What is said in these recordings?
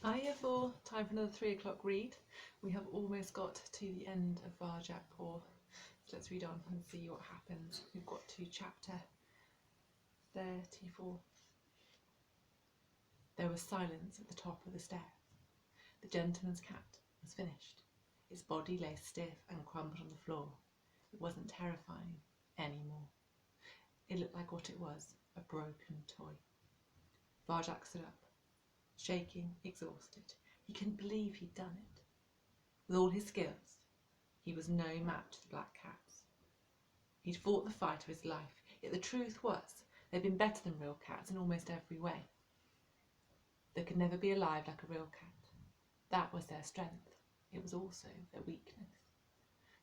Hi Year 4, time for another 3 o'clock read. We have almost got to the end of Varjak Paw. So let's read on and see what happens. We've got to chapter 34. There was silence at the top of the stairs. The gentleman's cat was finished. Its body lay stiff and crumpled on the floor. It wasn't terrifying anymore. It looked like what it was, a broken toy. Varjak stood up, shaking, exhausted. He couldn't believe he'd done it. With all his skills, he was no match to the black cats. He'd fought the fight of his life, yet the truth was they'd been better than real cats in almost every way. They could never be alive like a real cat. That was their strength. It was also their weakness.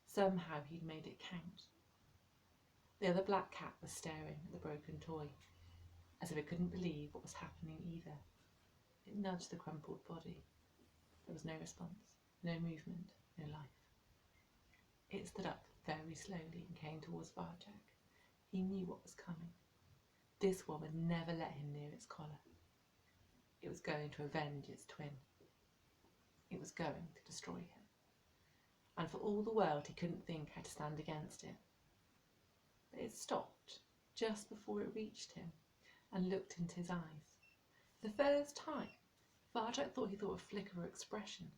Somehow he'd made it count. The other black cat was staring at the broken toy, as if it couldn't believe what was happening either. It nudged the crumpled body. There was no response, no movement, no life. It stood up very slowly and came towards Varjak. He knew what was coming. This one would never let him near its collar. It was going to avenge its twin. It was going to destroy him. And for all the world he couldn't think how to stand against it. But it stopped just before it reached him and looked into his eyes. For the first time, Varjak thought he saw a flicker of expression.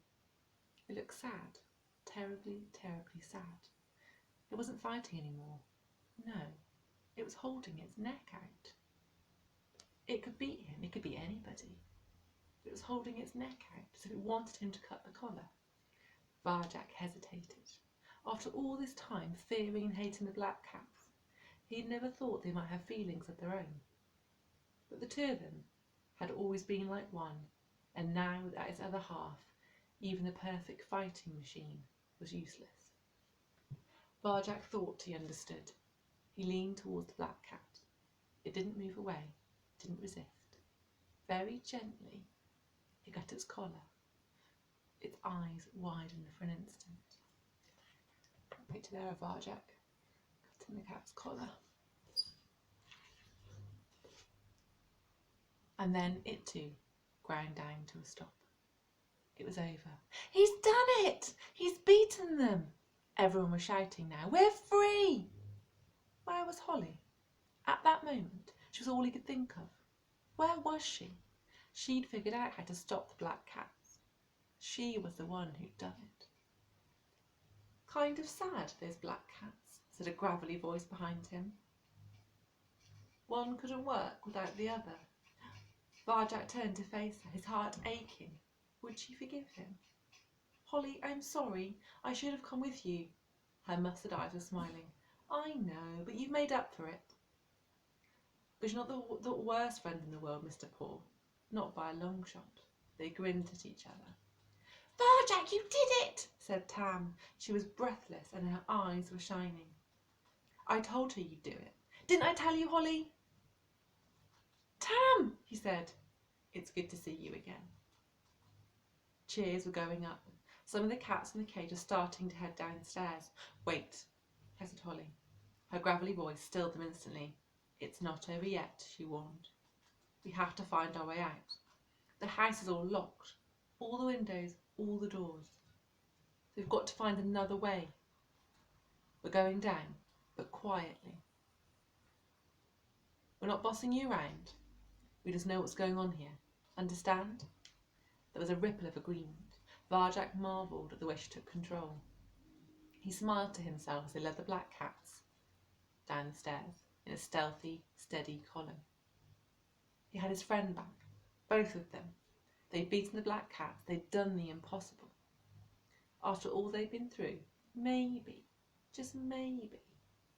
It looked sad, terribly, terribly sad. It wasn't fighting anymore. No, it was holding its neck out. It could beat him, it could beat anybody. It was holding its neck out as if it wanted him to cut the collar. Varjak hesitated. After all this time fearing and hating the black cats, he had never thought they might have feelings of their own. But the two of them had always been like one, and now without its other half, even the perfect fighting machine was useless. Varjak thought he understood. He leaned towards the black cat. It didn't move away, didn't resist. Very gently, he got its collar. Its eyes widened for an instant. Picture there of Varjak cutting the cat's collar. And then it too ground down to a stop. It was over. He's done it! He's beaten them! Everyone was shouting now, we're free! Where was Holly? At that moment, she was all he could think of. Where was she? She'd figured out how to stop the black cats. She was the one who'd done it. Kind of sad, those black cats, said a gravelly voice behind him. One couldn't work without the other. Varjak turned to face her, his heart aching. Would she forgive him? Holly, I'm sorry. I should have come with you. Her mustard eyes were smiling. I know, but you've made up for it. But you're not the worst friend in the world, Mr. Paw. Not by a long shot. They grinned at each other. Varjak, you did it, said Tam. She was breathless and her eyes were shining. I told her you'd do it. Didn't I tell you, Holly? Tam, he said. It's good to see you again. Cheers were going up. Some of the cats in the cage were starting to head downstairs. Wait, hesitated Holly. Her gravelly voice stilled them instantly. It's not over yet, she warned. We have to find our way out. The house is all locked. All the windows, all the doors. We've got to find another way. We're going down, but quietly. We're not bossing you around. We just know what's going on here. Understand? There was a ripple of agreement. Varjak marvelled at the way she took control. He smiled to himself as they led the black cats down the stairs in a stealthy, steady column. He had his friend back, both of them. They'd beaten the black cats, they'd done the impossible. After all they'd been through, maybe, just maybe,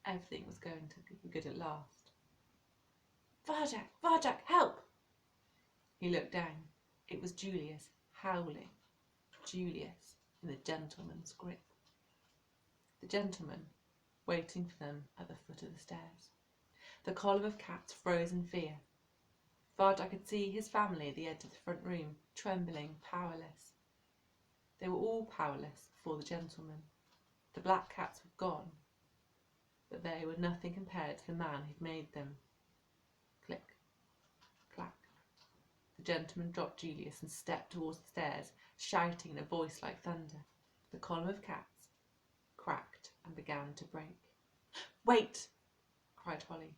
everything was going to be good at last. Varjak, Varjak, help! He looked down. It was Julius, howling. Julius, in the gentleman's grip. The gentleman, waiting for them at the foot of the stairs. The column of cats froze in fear. Varjak could see his family at the edge of the front room, trembling, powerless. They were all powerless before the gentleman. The black cats were gone, but they were nothing compared to the man who'd made them. Click, clack. The gentleman dropped Julius and stepped towards the stairs, shouting in a voice like thunder. The column of cats cracked and began to break. "Wait!" cried Holly,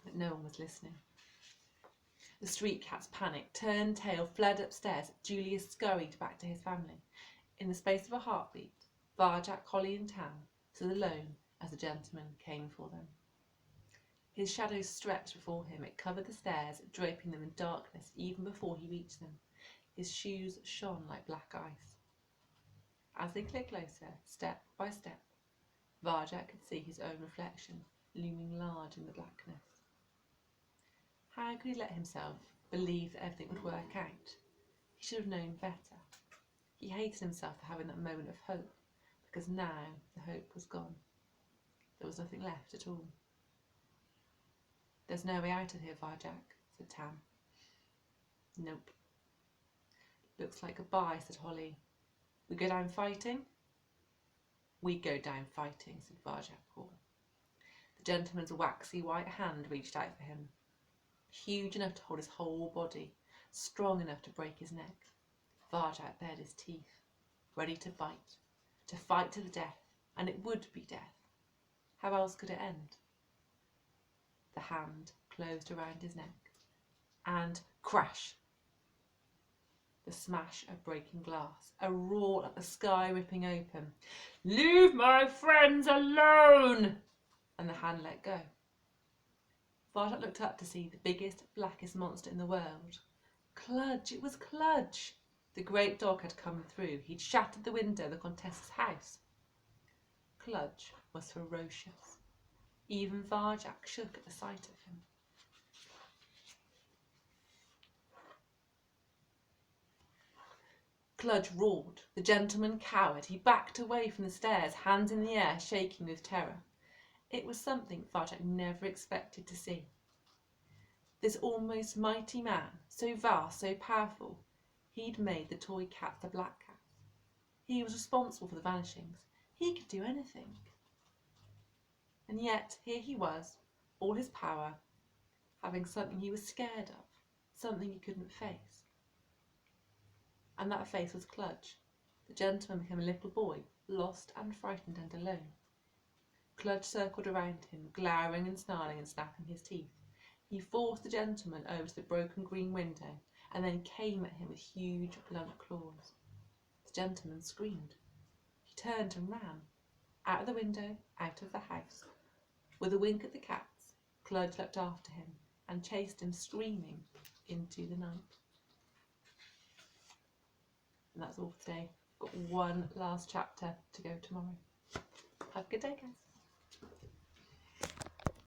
but no one was listening. The street cats panicked, turned tail, fled upstairs. Julius scurried back to his family. In the space of a heartbeat, Varjak, Holly and Tam stood alone as the gentleman came for them. His shadow stretched before him. It covered the stairs, draping them in darkness even before he reached them. His shoes shone like black ice. As they clicked closer, step by step, Varjak could see his own reflection looming large in the blackness. How could he let himself believe that everything would work out? He should have known better. He hated himself for having that moment of hope, because now the hope was gone. There was nothing left at all. "There's no way out of here, Varjak," said Tam. "Nope." "Looks like goodbye," said Holly. "We go down fighting?" "We go down fighting," said Varjak Paw. The gentleman's waxy white hand reached out for him, huge enough to hold his whole body, strong enough to break his neck. Varjak bared his teeth, ready to fight to the death, and it would be death. How else could it end? The hand closed around his neck, and crash! The smash of breaking glass, a roar like the sky ripping open. "Leave my friends alone!" And the hand let go. Varjak looked up to see the biggest, blackest monster in the world. Cludge! It was Cludge! The great dog had come through. He'd shattered the window of the Contessa's house. Cludge was ferocious. Even Varjak shook at the sight of him. Cludge roared. The gentleman cowered. He backed away from the stairs, hands in the air, shaking with terror. It was something Varjak never expected to see. This almost mighty man, so vast, so powerful, he'd made the toy cats the black cats. He was responsible for the vanishings. He could do anything. And yet here he was, all his power, having something he was scared of, something he couldn't face. And that face was Cludge. The gentleman became a little boy, lost and frightened and alone. Cludge circled around him, glowering and snarling and snapping his teeth. He forced the gentleman over to the broken green window and then came at him with huge blunt claws. The gentleman screamed. He turned and ran, out of the window, out of the house. With a wink at the cats, Cludge leapt after him and chased him screaming into the night. And that's all for today. Got one last chapter to go tomorrow. Have a good day, guys.